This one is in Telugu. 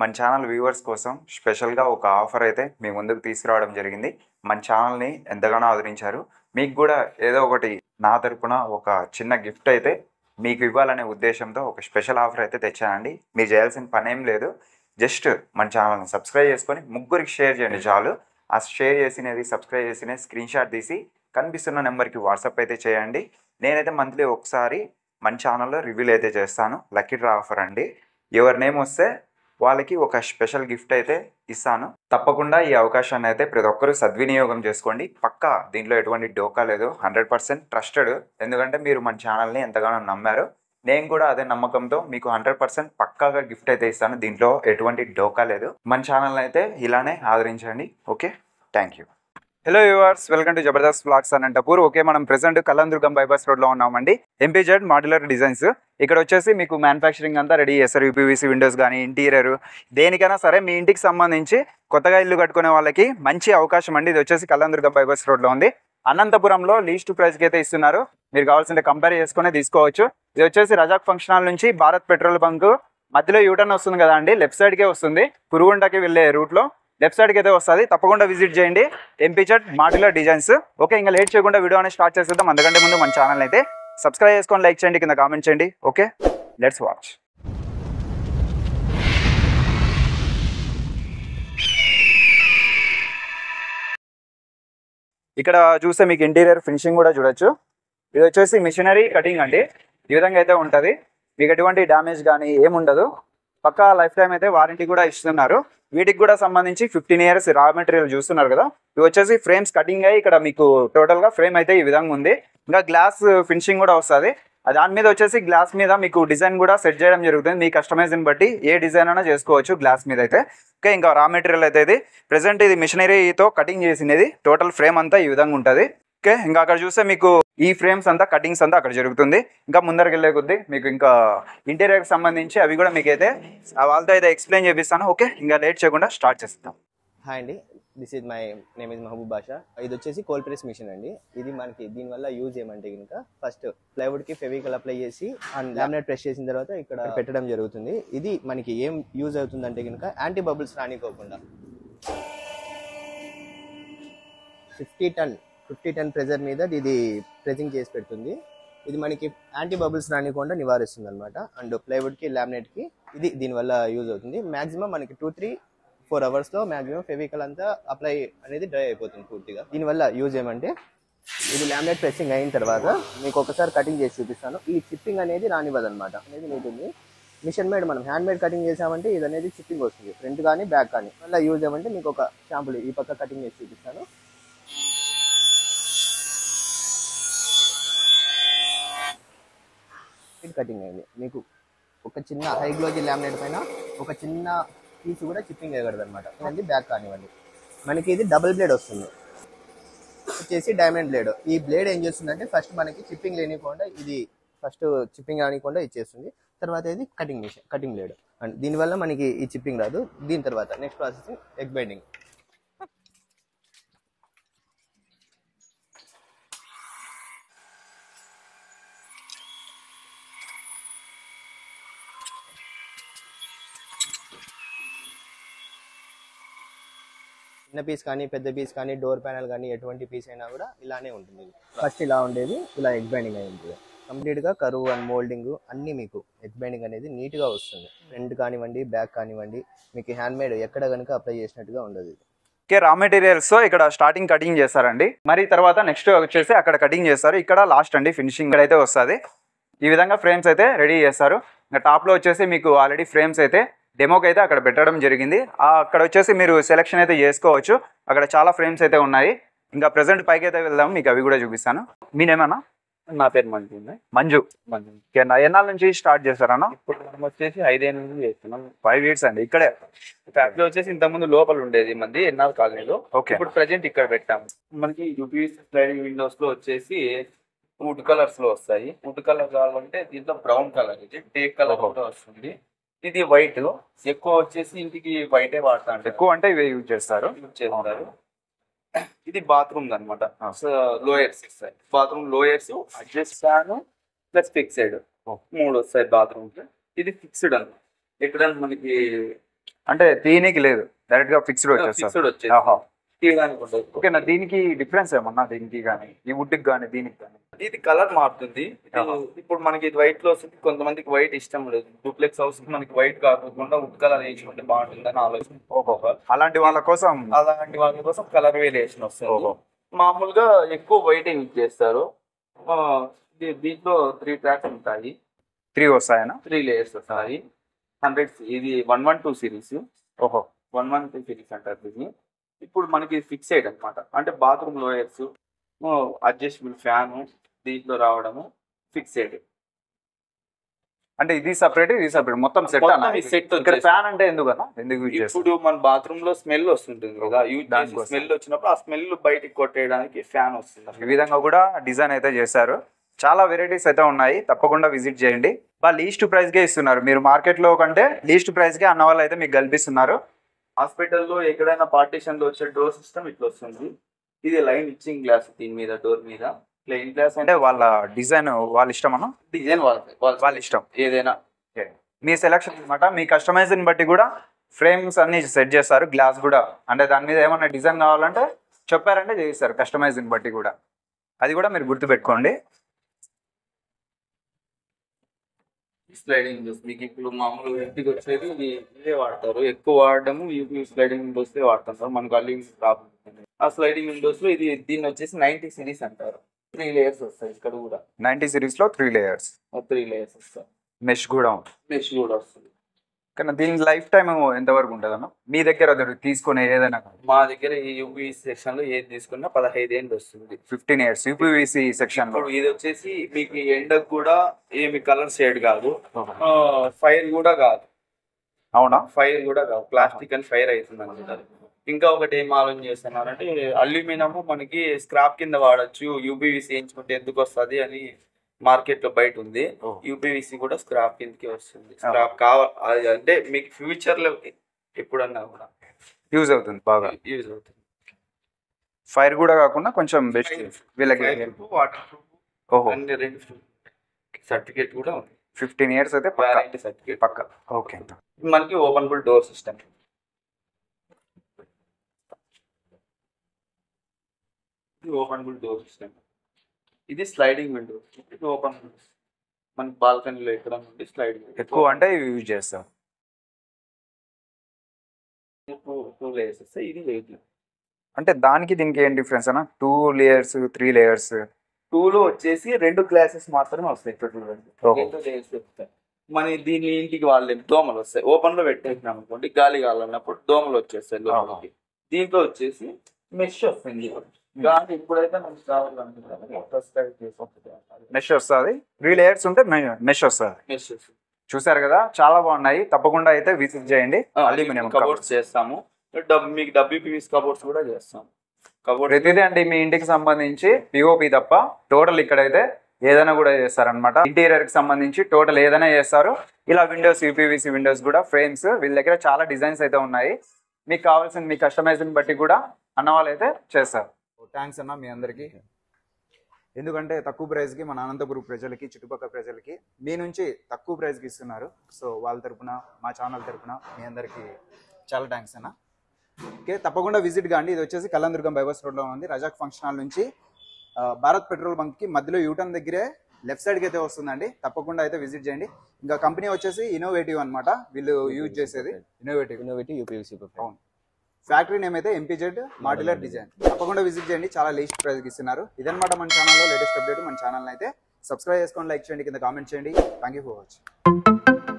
మన ఛానల్ వ్యూవర్స్ కోసం స్పెషల్గా ఒక ఆఫర్ అయితే మీ ముందుకు తీసుకురావడం జరిగింది. మన ఛానల్ని ఎంతగానో ఆదరించారు. మీకు కూడా ఏదో ఒకటి నా తరపున ఒక చిన్న గిఫ్ట్ అయితే మీకు ఇవ్వాలనే ఉద్దేశంతో ఒక స్పెషల్ ఆఫర్ అయితే తెచ్చానండి. మీరు చేయాల్సిన పని ఏం లేదు. జస్ట్ మన ఛానల్ని సబ్స్క్రైబ్ చేసుకొని ముగ్గురికి షేర్ చేయండి చాలు. ఆ షేర్ చేసినది సబ్స్క్రైబ్ చేసినది స్క్రీన్ షాట్ తీసి కనిపిస్తున్న నెంబర్కి వాట్సాప్ అయితే చేయండి. నేనైతే మంత్లీ ఒకసారి మన ఛానల్లో రివ్యూలు అయితే చేస్తాను. లక్కీ డ్రా ఆఫర్ అండి. ఎవరి నేమ్ వస్తే వాళ్ళకి ఒక స్పెషల్ గిఫ్ట్ అయితే ఇస్తాను. తప్పకుండా ఈ అవకాశాన్ని అయితే ప్రతి ఒక్కరూ సద్వినియోగం చేసుకోండి. పక్కా దీంట్లో ఎటువంటి డోకా లేదు. 100% ట్రస్టెడ్. ఎందుకంటే మీరు మన ఛానల్ని ఎంతగానో నమ్మారు. నేను కూడా అదే నమ్మకంతో మీకు 100% పక్కాగా గిఫ్ట్ అయితే ఇస్తాను. దీంట్లో ఎటువంటి డోకా లేదు. మన ఛానల్ని అయితే ఇలానే ఆదరించండి. Okay, thank you. Hello viewers, welcome to Jabardasth vlogs Anantapur. Okay, మనం ప్రెసెంట్ కళ్యాణదుర్గం బైపాస్ రోడ్లో ఉన్నామండి. ఎంపీజెడ్ మాడ్యులర్ డిజైన్స్. ఇక్కడ వచ్చేసి మీకు మ్యానుఫ్యాక్చరింగ్ అంతా రెడీ చేస్తారు. యూపీవీసీ విండోస్ కానీ ఇంటీరియర్ దేనికైనా సరే మీ ఇంటికి సంబంధించి కొత్తగా ఇల్లు కట్టుకునే వాళ్ళకి మంచి అవకాశం అండి. ఇది వచ్చేసి కళ్యాణదుర్గం బైపాస్ రోడ్లో ఉంది. అనంతపురంలో లీస్ట్ ప్రైస్కి అయితే ఇస్తున్నారు. మీరు కావాల్సింటే కంపేర్ చేసుకునే తీసుకోవచ్చు. ఇది వచ్చేసి రజాక్ ఫంక్షన్ హాల్ నుంచి భారత్ పెట్రోల్ బంక్ మధ్యలో యూటర్న్ వస్తుంది కదా అండి, లెఫ్ట్ సైడ్కే వస్తుంది. పురుగుంటకి వెళ్ళే రూట్లో లెఫ్ట్ సైడ్కి అయితే వస్తుంది. తప్పకుండా విజిట్ చేయండి. ఎంపీజెడ్ మాడ్యులర్ డిజైన్స్. ఓకే, ఇంకా లేట్ చేయకుండా వీడియో అనేది స్టార్ట్ చేసేద్దాం. అందుకంటే ముందు మన ఛానల్ అయితే సబ్స్క్రైబ్ చేసుకొని లైక్ చేయండి, కింద కామెంట్ చేయండి. Okay, let's watch. ఇక్కడ చూస్తే మీకు ఇంటీరియర్ ఫినిషింగ్ కూడా చూడొచ్చు. ఇది వచ్చేసి మిషనరీ కటింగ్ అండి. ఈ విధంగా అయితే ఉంటుంది. మీకు ఎటువంటి డ్యామేజ్ కానీ ఏముండదు. పక్కా లైఫ్ టైం అయితే వారంటీ కూడా ఇస్తున్నారు. వీటికి కూడా సంబంధించి 15 years రా మెటీరియల్ చూస్తున్నారు కదా. ఇవి వచ్చేసి ఫ్రేమ్స్ కటింగ్ అయ్యి ఇక్కడ మీకు టోటల్గా ఫ్రేమ్ అయితే ఈ విధంగా ఉంది. ఇంకా గ్లాస్ ఫినిషింగ్ కూడా వస్తుంది. దాని మీద వచ్చేసి గ్లాస్ మీద మీకు డిజైన్ కూడా సెట్ చేయడం జరుగుతుంది. మీ కస్టమైజ్ని బట్టి ఏ డిజైన్ అయినా చేసుకోవచ్చు గ్లాస్ మీద అయితే. ఓకే, ఇంకా రా మెటీరియల్ అయితే ఇది ప్రెసెంట్ ఇది మిషనరీతో కటింగ్ చేసినది. టోటల్ ఫ్రేమ్ అంతా ఈ విధంగా ఉంటుంది. ఓకే, ఇంకా అక్కడ చూస్తే మీకు ఈ ఫ్రేమ్స్ అంతా కటింగ్స్ అంతా అక్కడ జరుగుతుంది. ఇంకా ముందరికి వెళ్ళే కొద్దీ మీకు ఇంకా ఇంటీరియర్కి సంబంధించి అవి కూడా మీకైతే వాళ్ళతో అయితే ఎక్స్ప్లెయిన్ చేపిస్తాను. ఓకే, ఇంకా లేట్ చేయకుండా స్టార్ట్ చేస్తాం. హాయ్ అండి, this is my name is Mahboob Basha. ఇది వచ్చేసి కోల్డ్ ప్రెస్ మిషన్ అండి. ఇది మనకి దీనివల్ల యూజ్ ఏమంటే కనుక ఫస్ట్ ప్లైవుడ్కి ఫెవికల్ అప్లై చేసి లామినేట్ ప్రెస్ చేసిన తర్వాత ఇక్కడ పెట్టడం జరుగుతుంది. ఇది మనకి ఏం యూజ్ అవుతుందంటే కనుక యాంటీ బబుల్స్ రానికోకుండా 50 ton ప్రెజర్ మీద ఇది ప్రెసింగ్ చేసి పెడుతుంది. ఇది మనకి యాంటీ బబుల్స్ రానికుండా నివారిస్తుంది అనమాట. అండ్ ప్లైవుడ్కి లామినేట్కి ఇది దీనివల్ల యూజ్ అవుతుంది. మ్యాక్సిమం మనకి 2-3-4 అవర్స్లో మ్యాక్సిమం ఫెవికల్ అంతా అప్లై అనేది డ్రై అయిపోతుంది పూర్తిగా. దీనివల్ల యూజ్ ఏమంటే ఇది లామినేట్ ప్రెస్సింగ్ అయిన తర్వాత మీకు ఒకసారి కటింగ్ చేసి చూపిస్తాను. ఈ చిప్పింగ్ అనేది రానివ్వదు అనమాట. అనేది ఉంటుంది. మిషన్ మేడ్ మనం హ్యాండ్ మేడ్ కటింగ్ చేసామంటే ఇది అనేది చిప్పింగ్ వస్తుంది, ఫ్రంట్ కానీ బ్యాక్ కానీ. మళ్ళీ యూజ్ ఏమంటే మీకు ఒక శాంపుల్ ఈ పక్క కటింగ్ చేసి చూపిస్తాను. కటింగ్ అయింది. మీకు ఒక చిన్న హై గ్లోజీ లామినేట్ పైన ఒక చిన్న పీస్ కూడా చిప్పింగ్ అయ్యకూడదు అనమాట. ఇది బ్యాక్ కానివ్వండి. మనకి ఇది డబుల్ బ్లేడ్ వస్తుంది, వచ్చేసి డైమండ్ బ్లేడ్. ఈ బ్లేడ్ ఏం చేస్తుందంటే ఫస్ట్ మనకి చిప్పింగ్ లేనికుండా ఇది ఫస్ట్ చిప్పింగ్ రానికుండా ఇచ్చేస్తుంది. తర్వాత ఇది కటింగ్ బ్లేడ్. అండ్ దీనివల్ల మనకి ఈ చిప్పింగ్ రాదు. దీని తర్వాత నెక్స్ట్ ప్రాసెసింగ్ ఎగ్ బైండింగ్. చిన్న పీస్ కానీ పెద్ద పీస్ కానీ డోర్ ప్యానల్ కానీ ఎటువంటి పీస్ అయినా కూడా ఇలానే ఉంటుంది. ఫస్ట్ ఇలా ఉండేది ఇలా ఎగ్ బైండింగ్ అయి ఉంటుంది. కంప్లీట్గా కరువు అండ్ మోల్డింగ్ అన్నీ మీకు ఎగ్ బైండింగ్ అనేది నీట్గా వస్తుంది. ఫ్రంట్ కానివ్వండి బ్యాక్ కానివ్వండి మీకు హ్యాండ్ మేడ్ ఎక్కడ కనుక అప్లై చేసినట్టుగా ఉండదు. ఓకే, రా మెటీరియల్స్ ఇక్కడ స్టార్టింగ్ కటింగ్ చేస్తారండి. మరి తర్వాత నెక్స్ట్ వచ్చేసి అక్కడ కటింగ్ చేస్తారు. ఇక్కడ లాస్ట్ అండి ఫినిషింగ్ ఇక్కడ అయితే వస్తుంది. ఈ విధంగా ఫ్రేమ్స్ అయితే రెడీ చేస్తారు. ఇంకా టాప్లో వచ్చేసి మీకు ఆల్రెడీ ఫ్రేమ్స్ అయితే డెమోకి అయితే అక్కడ పెట్టడం జరిగింది. అక్కడ వచ్చేసి మీరు సెలెక్షన్ అయితే చేసుకోవచ్చు. అక్కడ చాలా ఫ్రేమ్స్ అయితే ఉన్నాయి. ఇంకా ప్రెసెంట్ పైకి అయితే వెళ్దాం, మీకు అవి కూడా చూపిస్తాను. మీనేమన్నా? నా పేరు మంజు. ఎన్నాళ్ళ నుంచి స్టార్ట్ చేస్తారన్నా? ఇప్పుడు మనం వచ్చేసి 5 ఏళ్ళ నుంచి చేస్తున్నాం. 5 years అండి. ఇక్కడే ఫ్యాక్టరీ వచ్చేసి ఇంత ముందు లోపల ఉండేది మంది ఎన్ఆర్ కాలనీలో. ఓకే, ఇప్పుడు ప్రెజెంట్ ఇక్కడ పెట్టాము. మనకి యూపీవీసీ స్లైడింగ్ విండోస్ లో వచ్చేసి వుడ్ కలర్స్ లో వస్తాయి. వుడ్ కలర్ కావాలంటే దీంట్లో బ్రౌన్ కలర్, ఇది టేక్ కలర్ కూడా వస్తుంది. ఇది వైట్. ఎక్కువ వచ్చేసి ఇంటికి వైటే వాడతా అంటే ఎక్కువ అంటే ఇవి యూజ్ చేస్తారు. ఇది బాత్రూమ్ అనమాట. లోయర్స్ ఇస్తాయి. Bathroom లోయర్స్ adjust fan plus fixed 3 వస్తాయి బాత్రూమ్. ఇది ఫిక్స్డ్ అనమాట. ఎక్కడ మనకి అంటే దీనికి లేదు, డైరెక్ట్ గా ఫిక్స్డ్ వచ్చేస్తారు. ఫిక్స్డ్ వచ్చేసి ఆహా. తీయడానికి ఉండదు. ఓకేనా, దీనికి డిఫరెన్స్ ఏమన్నా దీనికి కానీ ఈ వుడ్కి కానీ దీనికి కానీ? ఇది కలర్ మారుతుంది. ఇప్పుడు మనకి ఇది వైట్ లో వస్తుంది, కొంతమందికి వైట్ ఇష్టం లేదు. డూప్లెక్స్ హౌస్ మనకి వైట్ కాకుండా వుడ్ కలర్ వేసుకుంటే బాగుంటుందని ఆలోచన. అలాంటి వాళ్ళ కోసం కలర్ వేరియేషన్ వస్తుంది. మామూలుగా ఎక్కువ వైట్ యూజ్ చేస్తారు. దీంట్లో 3 ట్రాక్స్ ఉంటాయి. 3 వస్తాయనా? 3 లేయర్స్ వస్తాయి. 100 ఇది 112 సిరీస్. ఓహో, 112 సిరీస్ అంటారు దీన్ని. ఇప్పుడు మనకి ఫిక్స్డ్ అనమాట. అంటే బాత్రూమ్ లోయర్స్, అడ్జస్టబుల్ ఫ్యాన్ దీంట్లో రావడము ఫిక్స్డ్. అంటే ఇది సపరేట్ ఇది సపరేట్ మొత్తం సెట్ అన్న. సెట్ ఇక్కడ ఫ్యాన్ అంటే ఎందుకు యూజ్ చేస్తారు? ఇప్పుడు మన బాత్రూమ్ లో స్మెల్ వస్తుంటుంది కదా, స్మెల్ వచ్చినప్పుడు ఆ స్మెల్ బయటికి కొట్టేయడానికి ఫ్యాన్ వస్తుంది. ఈ విధంగా కూడా డిజైన్ అయితే చేశారు. చాలా వెరైటీస్ అయితే ఉన్నాయి, తప్పకుండా విజిట్ చేయండి. లీస్ట్ ప్రైస్ కే ఇస్తున్నారు మీరు, మార్కెట్ లో కంటే లీస్ట్ ప్రైస్ కే అన్న వాళ్ళు అయితే మీకు కల్పిస్తున్నారు. హాస్పిటల్లో ఎక్కడైనా పార్టీషన్ లో వచ్చే డోర్ సిస్టమ్ ఇట్లా వస్తుంది. ఇది లైన్ ఇచ్చింగ్ గ్లాస్, దీని మీద డోర్ మీద ప్లెయిన్ గ్లాస్. అంటే వాళ్ళ డిజైన్ వాళ్ళ ఇష్టం అన్న, డిజైన్ వాళ్ళ ఇష్టం ఏదైనా. మీ సెలక్షన్ అనమాట. మీ కస్టమైజ్ని బట్టి కూడా ఫ్రేమ్స్ అన్ని సెట్ చేస్తారు. గ్లాస్ కూడా అంటే దాని మీద ఏమన్నా డిజైన్ కావాలంటే చెప్పారంటే చేస్తారు, కస్టమైజ్ని బట్టి కూడా. అది కూడా మీరు గుర్తుపెట్టుకోండి. స్లైడింగ్ విండోస్ మీకు ఇప్పుడు మామూలు ఇంటికి వచ్చేది ఇవే వాడతారు, ఎక్కువ వాడడము యూపీ స్లైడింగ్ విండోస్ వాడుతుంటారు. మనకు అల్లింగ్ ప్రాబ్లం. ఆ స్లైడింగ్ విండోస్ లో దీన్ని వచ్చేసి 90 సిరీస్ అంటారు. 3 లేయర్స్ వస్తాయి. ఇక్కడ కూడా 90 సిరీస్ లో 3 లేయర్స్ వస్తాయి. మెష్ కూడా వస్తుంది. కానీ దీని లైఫ్ టైం ఎంతవరకు ఉంటుంది అన్న మీ దగ్గర? తీసుకునే ఏదైనా మా దగ్గర ఈ యూపీ సెక్షన్ లో ఏది తీసుకున్నా 15 ఏళ్ళు వస్తుంది. 15 years యూపీవీసీ సెక్షన్ లో. ఇది వచ్చేసి మీకు ఎండకు కూడా ఏమి కలర్ షేడ్ కాదు, ఫైర్ కూడా కాదు. అవునా? ఫైర్ కూడా కాదు, ప్లాస్టిక్ అని ఫైర్ అవుతుంది అనుకుంటారు. ఇంకా ఒకటి ఏం ఆలోచన చేస్తున్నారంటే అల్యూమినియం మనకి స్క్రాప్ కింద వాడచ్చు, యూపీవీసీ వేయించుకుంటే ఎందుకు వస్తుంది అని మార్కెట్ లో బయట ఉంది. యూపీవీసీ కూడా స్క్రాప్ కిందకి వస్తుంది. స్క్రాప్ కావాలి అంటే మీకు ఫ్యూచర్ లో ఎప్పుడన్నా కూడా యూజ్ అవుతుంది, బాగా యూజ్ అవుతుంది. ఫైర్ కూడా కాకుండా కొంచెం బెస్ట్ వీళ్ళకి. వాటర్ ప్రూఫ్, ఓహో, అన్ని 2 సర్టిఫికేట్ కూడా ఉంది. 15 years అయితే వారంటీ సర్టిఫికేట్ పక్క. ఓకే, మనకి openable door system. Openable door system. ఇది స్లైడింగ్ విండో. ఇది ఓపెన్ మన బాల్కనీలో ఎక్కడ నుండి స్లైడింగ్ ఎక్కువ అంటే యూజ్ చేస్తాం. 2 లేయర్స్ వస్తాయి. ఇది 8. అంటే దానికి దీనికి ఏం డిఫరెన్స్ అన్న? 2 layers 3 layers? 2 లో వచ్చేసి 2 గ్లాసెస్ మాత్రమే వస్తాయి. 2 లేయర్స్ వస్తాయి. మన దీని ఇంటికి వాళ్ళే దోమలు వస్తాయి. ఓపెన్ లో పెట్టేసినాం అనుకోండి, గాలి కావాలన్నప్పుడు దోమలు వచ్చేస్తాయి లోపలికి. దీంట్లో వచ్చేసి మెష్ వస్తుంది. కానీ ఇప్పుడైతే మనకి కావాలనుకుంటున్నాం మెష్ వస్తుంది. 3 layers ఉంటే మెష్ వస్తుంది. చూసారు కదా, చాలా బాగున్నాయి. తప్పకుండా అయితే విజిట్ చేయండి. అల్యూమినియం కబోర్డ్స్ చేస్తాము. మీకు WPVC కబోర్డ్స్ కూడా చేస్తాం. ప్రతిదీ అండి మీ ఇంటికి సంబంధించి పిఓపి తప్ప టోటల్ ఇక్కడైతే ఏదైనా కూడా చేస్తారనమాట. ఇంటీరియర్ కి సంబంధించి టోటల్ ఏదైనా చేస్తారు. ఇలా విండోస్, యూపీవీసీ విండోస్ కూడా, ఫ్రేమ్స్, వీళ్ళ దగ్గర చాలా డిజైన్స్ అయితే ఉన్నాయి. మీకు కావాల్సిన మీ కస్టమైజ్ని బట్టి కూడా అన్న వాళ్ళు అయితే చేస్తారు. థ్యాంక్స్ అన్న మీ అందరికీ. ఎందుకంటే తక్కువ ప్రైస్కి మన అనంతపురం ప్రజలకి, చుట్టుపక్కల ప్రజలకి మీ నుంచి తక్కువ ప్రైస్కి ఇస్తున్నారు. సో వాళ్ళ తరపున, మా ఛానల్ తరపున మీ అందరికీ చాలా థ్యాంక్స్ అన్న. ఓకే, తప్పకుండా విజిట్ కాండి. ఇది వచ్చేసి కళ్యాణదుర్గం బైపాస్ రోడ్లో ఉంది. రజాక్ ఫంక్షన్ హాల్ నుంచి భారత్ పెట్రోల్ బంక్కి మధ్యలో యూటర్న్ దగ్గరే లెఫ్ట్ సైడ్కి అయితే వస్తుందండి. తప్పకుండా అయితే విజిట్ చేయండి. ఇంకా కంపెనీ వచ్చేసి ఇన్నోవేటివ్ అనమాట. వీళ్ళు యూజ్ చేసేది ఇన్నోవేటివ్ యూపీవీసీ. అవును, ఫ్యాక్టరీ నేమ్ అయితే ఎంపీజెడ్ మాడ్యులర్ డిజైన్. తప్పకుండా విజిట్ చేయండి, చాలా లీస్ట్ ప్రైస్కి ఇస్తున్నారు. ఇదనమాట మన ఛానల్లో లేటెస్ట్ అప్డేట్. మన ఛానల్ అయితే సబ్స్క్రైబ్ చేసుకోండి, లైక్ చేయండి, కింద కామెంట్ చేయండి. Thank you for watching.